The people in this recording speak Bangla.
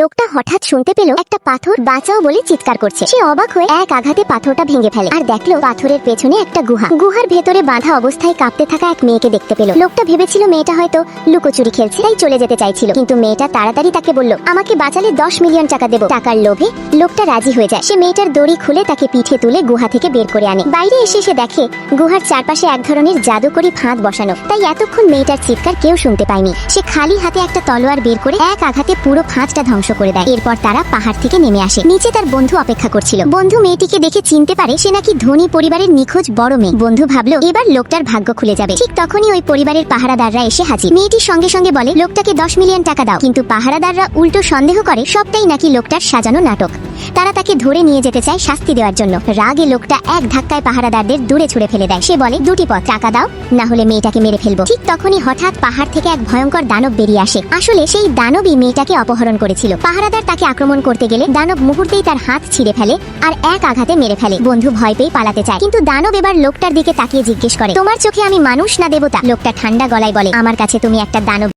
লোকটা হঠাৎ শুনতে পেল একটা পাথর বাঁচাও বলে চিৎকার করছে। সে অবাক হয়ে এক আঘাতে পাথরটা ভেঙে ফেলে আর দেখলো পাথরের পেছনে একটা গুহা। গুহার ভেতরে বাঁধা অবস্থায় কাঁপতে থাকা এক মেয়েকে দেখতে পেল। লোকটা ভেবেছিল মেয়েটা হয়তো লুকোচুরি খেলছে, তাই চলে যেতে চাইছিল, কিন্তু মেয়েটা তাড়াতাড়ি তাকে বলল, আমাকে বাঁচালে 10 মিলিয়ন টাকা দেবো। টাকার লোভে লোকটা রাজি হয়ে যায়। সে মেয়েটার দড়ি খুলে তাকে পিঠে তুলে গুহা থেকে বের করে আনে। বাইরে এসে সে দেখে গুহার চারপাশে এক ধরনের জাদুকরি ফাঁদ বসানো, তাই এতক্ষণ মেয়েটার চিৎকার কেউ শুনতে পায়নি। সে খালি হাতে একটা তলোয়ার বের করে এক আঘাতে পুরো ফাঁদটা ধ্বংস করে দেয়। এরপর তারা পাহাড় থেকে নেমে আসে। নিচে তার বন্ধু অপেক্ষা করছিল। বন্ধু মেয়েটিকে দেখে চিনতে পারে সে নাকি ধনী পরিবারের নিখোঁজ বড় মেয়ে। বন্ধু ভাবলো এবার লোকটার ভাগ্য খুলে যাবে। ঠিক তখনই ওই পরিবারের পাহারাদাররা এসে হাজির। মেয়েটির সঙ্গে সঙ্গে বলে লোকটাকে 10 মিলিয়ন টাকা দাও, কিন্তু পাহারাদাররা উল্টো সন্দেহ করে সবটাই নাকি লোকটার সাজানো নাটক। তারা তাকে ধরে নিয়ে যেতে চায় শাস্তি দেওয়ার জন্য। রাগে লোকটা এক ধাক্কায় পাহারাদারদের দূরে ছুড়ে ফেলে দেয়। সে বলে দুটি পথ, টাকা দাও না হলে মেয়েটাকে মেরে ফেলবো। ঠিক তখনই হঠাৎ পাহাড় থেকে এক ভয়ঙ্কর দানব বেরিয়ে আসে। আসলে সেই দানবই মেয়েটাকে অপহরণ করেছিল। পাহারাদার তাকে আক্রমণ করতে গেলে দানব মুহূর্তেই তার হাত ছিঁড়ে ফেলে আর এক আঘাতে মেরে ফেলে। বন্ধু ভয় পেয়ে পালাতে চায়, কিন্তু দানব এবার লোকটার দিকে তাকিয়ে জিজ্ঞেস করে, তোমার চোখে আমি মানুষ না দেবতা? লোকটা ঠান্ডা গলায় বলে, আমার কাছে তুমি একটা দানব।